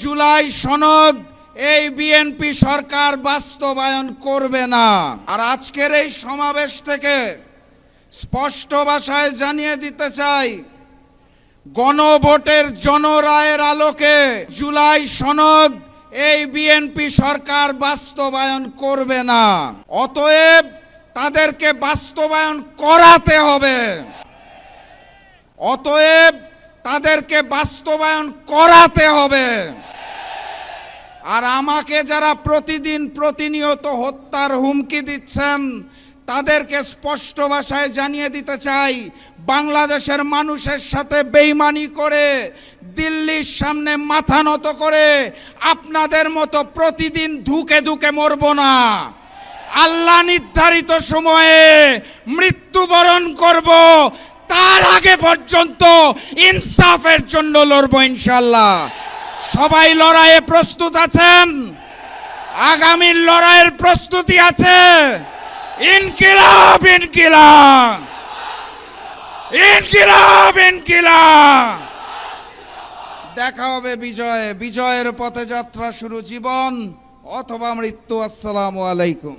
জুলাই সনদ এই বিএনপি সরকার বাস্তবায়ন করবে না। আর আজকের এই সমাবেশ থেকে স্পষ্ট ভাষায় জানিয়ে দিতে চাই, গণভোটের জনরায়ের আলোকে জুলাই সনদ এই বিএনপি সরকার বাস্তবায়ন করবে না। অতএব তাদেরকে বাস্তবায়ন করাতে হবে। অতএব তাদেরকে বাস্তবায়ন করাতে হবে। আর আমাকে যারা প্রতিদিন প্রতিনিয়ত হত্যার হুমকি দিচ্ছেন তাদেরকে স্পষ্ট ভাষায় জানিয়ে দিতে চাই, বাংলাদেশের মানুষের সাথে বেইমানি করে দিল্লির সামনে মাথা নত করে আপনাদের মতো প্রতিদিন ধুকে ধুকে মরব না। আল্লাহ নির্ধারিত সময়ে মৃত্যুবরণ করব, তার আগে পর্যন্ত ইনসাফের জন্য লড়ব ইনশাআল্লাহ। সবাই লড়াইয়ে প্রস্তুত আছেন? আগামীর লড়াইয়ের প্রস্তুতি আছে? ইনকিলাব ইনকিলাব ইনকিলাব ইনকিলাব। দেখা হবে বিজয়ে। বিজয়ের পথে যাত্রা শুরু, জীবন অথবা মৃত্যু। আসসালামু আলাইকুম।